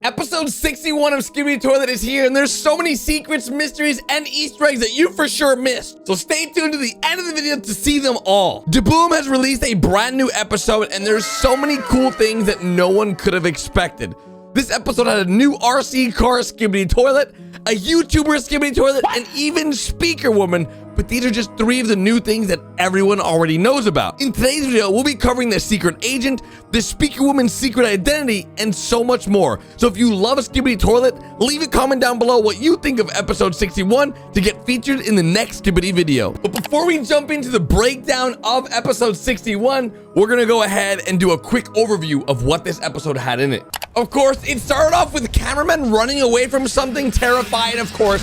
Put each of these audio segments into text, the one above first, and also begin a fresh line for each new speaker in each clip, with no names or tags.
Episode 61 of Skibidi Toilet is here, and there's so many secrets, mysteries, and Easter eggs that you for sure missed. So stay tuned to the end of the video to see them all. DeBoom has released a brand new episode, and there's so many cool things that no one could have expected. This episode had a new RC car Skibidi Toilet, a YouTuber Skibidi Toilet, and even Speakerwoman. But these are just 3 of the new things that everyone already knows about. In today's video, we'll be covering the secret agent, the Speakerwoman's secret identity, and so much more. So if you love a Skibidi Toilet, leave a comment down below what you think of episode 61 to get featured in the next Skibidi video. But before we jump into the breakdown of episode 61, we're gonna go ahead and do a quick overview of what this episode had in it. Of course, it started off with cameramen running away from something, terrified, of course.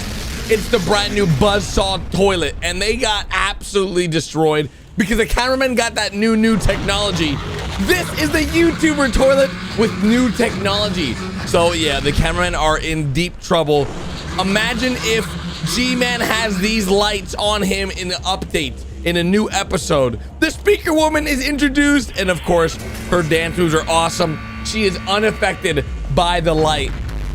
It's the brand new buzzsaw toilet, and they got absolutely destroyed because the cameraman got that new technology. This is the YouTuber toilet with new technology. So yeah, the cameramen are in deep trouble. Imagine if G-Man has these lights on him in the update in a new episode. The speaker woman is introduced, and of course, her dance moves are awesome. She is unaffected by the light,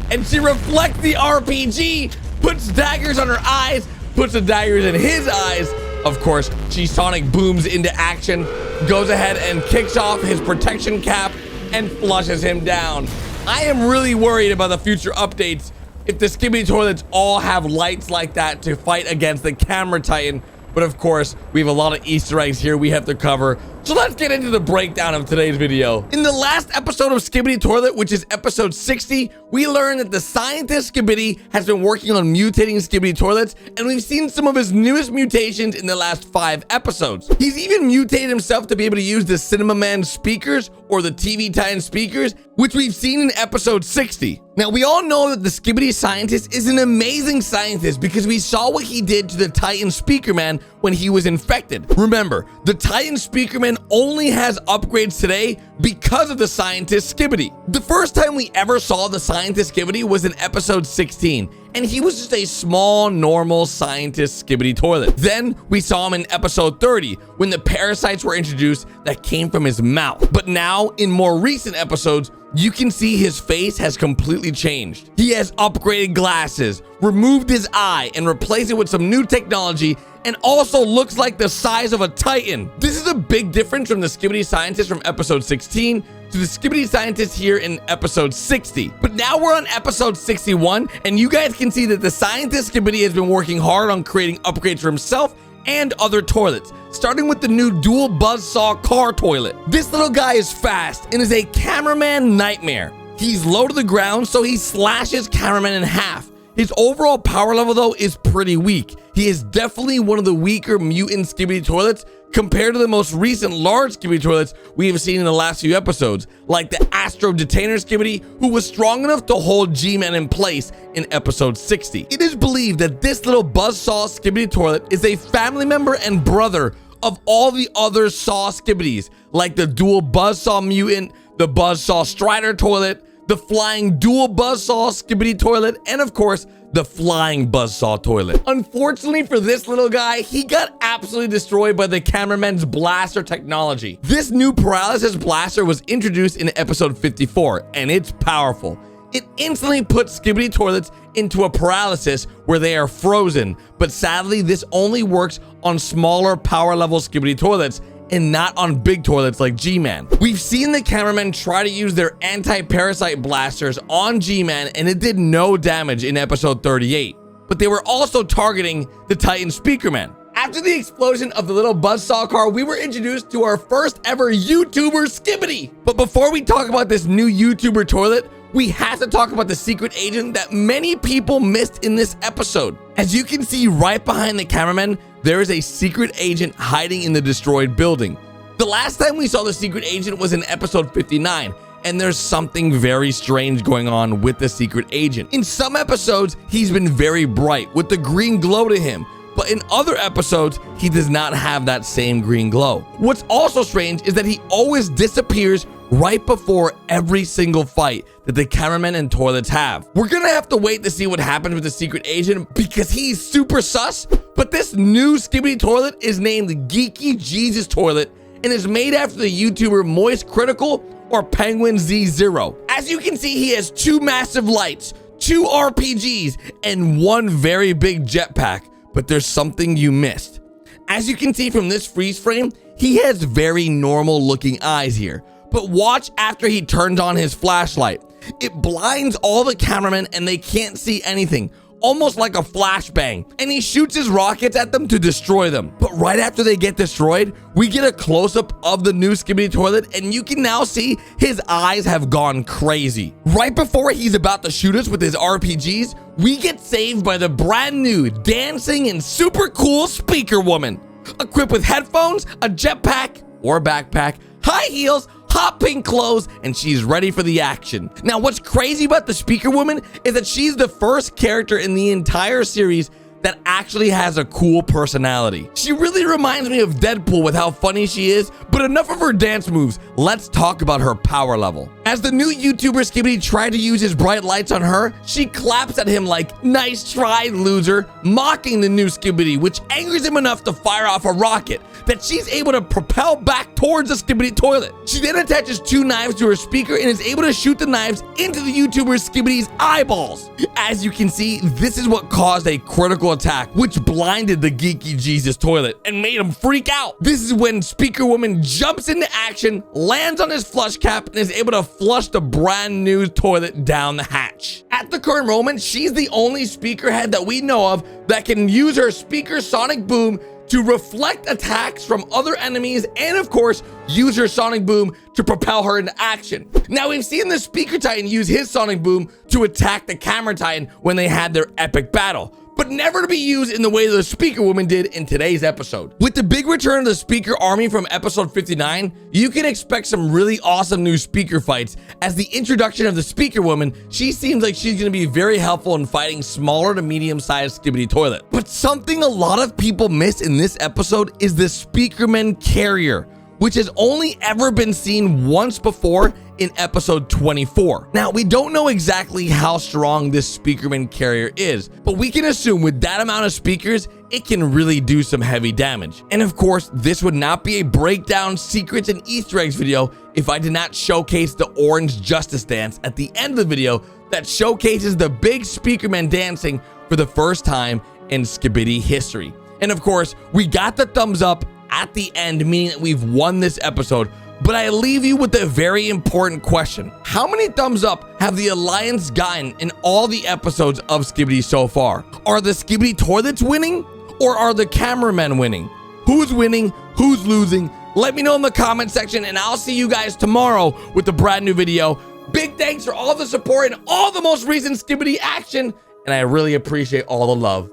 and she reflects the RPG, puts daggers on her eyes, puts the daggers in his eyes. Of course, she sonic booms into action, goes ahead and kicks off his protection cap and flushes him down. I am really worried about the future updates if the Skibidi Toilets all have lights like that to fight against the camera titan. But of course, we have a lot of Easter eggs here we have to cover. So let's get into the breakdown of today's video. In the last episode of Skibidi Toilet, which is episode 60, we learned that the scientist Skibidi has been working on mutating Skibidi Toilets, and we've seen some of his newest mutations in the last 5 episodes. He's even mutated himself to be able to use the cameraman speakers or the TV Titan speakers, which we've seen in episode 60. Now, we all know that the Skibidi scientist is an amazing scientist because we saw what he did to the Titan speakerman when he was infected. Remember, the Titan speakerman only has upgrades today because of the scientist Skibidi. The first time we ever saw the scientist Skibidi was in episode 16, and he was just a small, normal scientist Skibidi Toilet. Then we saw him in episode 30 when the parasites were introduced that came from his mouth. But now, in more recent episodes, you can see his face has completely changed. He has upgraded glasses, removed his eye, and replaced it with some new technology, and also looks like the size of a Titan. This is a big difference from the Skibidi scientist from episode 16 to the Skibidi scientist here in episode 60. But now we're on episode 61, and you guys can see that the scientist Skibidi has been working hard on creating upgrades for himself and other toilets, starting with the new dual buzzsaw car toilet. This little guy is fast and is a cameraman nightmare. He's low to the ground, so he slashes cameramen in half. His overall power level, though, is pretty weak. He is definitely one of the weaker mutant Skibidi Toilets compared to the most recent large Skibidi Toilets we have seen in the last few episodes, like the Astro Detainer Skibidi, who was strong enough to hold G-Man in place in episode 60. It is believed that this little buzzsaw Skibidi Toilet is a family member and brother of all the other Saw Skibidis, like the dual buzzsaw mutant, the buzzsaw Strider Toilet, the flying dual buzzsaw Skibidi Toilet, and of course, the flying buzzsaw toilet. Unfortunately for this little guy, he got absolutely destroyed by the cameraman's blaster technology. This new paralysis blaster was introduced in episode 54, and it's powerful. It instantly puts Skibidi Toilets into a paralysis where they are frozen, but sadly, this only works on smaller power level Skibidi Toilets and not on big toilets like G-Man. We've seen the cameramen try to use their anti-parasite blasters on G-Man, and it did no damage in episode 38. But they were also targeting the Titan speakerman. After the explosion of the little buzzsaw car, we were introduced to our first ever YouTuber Skibidi. But before we talk about this new YouTuber toilet, we have to talk about the secret agent that many people missed in this episode. As you can see right behind the cameraman, there is a secret agent hiding in the destroyed building. The last time we saw the secret agent was in episode 59, and there's something very strange going on with the secret agent. In some episodes, he's been very bright with the green glow to him, but in other episodes, he does not have that same green glow. What's also strange is that he always disappears right before every single fight that the cameramen and toilets have. We're gonna have to wait to see what happens with the secret agent because he's super sus, but this new Skibidi Toilet is named Geeky Jesus Toilet and is made after the YouTuber moistcritikal or Penguin Z0. As you can see, he has 2 massive lights, 2 RPGs, and 1 very big jetpack, but there's something you missed. As you can see from this freeze frame, he has very normal looking eyes here, but watch after he turns on his flashlight. It blinds all the cameramen and they can't see anything, almost like a flashbang, and he shoots his rockets at them to destroy them. But right after they get destroyed, we get a close-up of the new Skibidi toilet, and you can now see his eyes have gone crazy. Right before he's about to shoot us with his RPGs, we get saved by the brand new dancing and super cool speaker woman, equipped with headphones, a jetpack or a backpack, high heels, hot pink clothes, and she's ready for the action. Now, what's crazy about the speaker woman is that she's the first character in the entire series that actually has a cool personality. She really reminds me of Deadpool with how funny she is, but enough of her dance moves. Let's talk about her power level. As the new YouTuber Skibidi tried to use his bright lights on her, she claps at him like, "Nice try, loser," mocking the new Skibidi, which angers him enough to fire off a rocket that she's able to propel back towards the Skibidi toilet. She then attaches 2 knives to her speaker and is able to shoot the knives into the YouTuber Skibidi's eyeballs. As you can see, this is what caused a critical attack, which blinded the geeky Jesus toilet and made him freak out. This is when Speaker Woman jumps into action, lands on his flush cap, and is able to flush the brand new toilet down the hatch. At the current moment, she's the only speaker head that we know of that can use her speaker sonic boom to reflect attacks from other enemies, and of course, use her sonic boom to propel her into action. Now, we've seen the Speaker Titan use his sonic boom to attack the Camera Titan when they had their epic battle, but never to be used in the way the Speaker Woman did in today's episode. With the big return of the Speaker Army from episode 59, you can expect some really awesome new speaker fights. As the introduction of the Speaker Woman, she seems like she's going to be very helpful in fighting smaller to medium-sized Skibidi toilet. But something a lot of people miss in this episode is the Speakerman carrier, which has only ever been seen once before in episode 24. Now, we don't know exactly how strong this Speakerman carrier is, but we can assume with that amount of speakers, it can really do some heavy damage. And of course, this would not be a breakdown, secrets, and Easter eggs video if I did not showcase the orange justice dance at the end of the video that showcases the big Speakerman dancing for the first time in Skibidi history. And of course, we got the thumbs up at the end, meaning that we've won this episode. But I leave you with a very important question. How many thumbs up have the Alliance gotten in all the episodes of Skibidi so far? Are the Skibidi toilets winning, or are the cameramen winning? Who's winning? Who's losing? Let me know in the comment section, and I'll see you guys tomorrow with a brand new video. Big thanks for all the support and all the most recent Skibidi action, and I really appreciate all the love.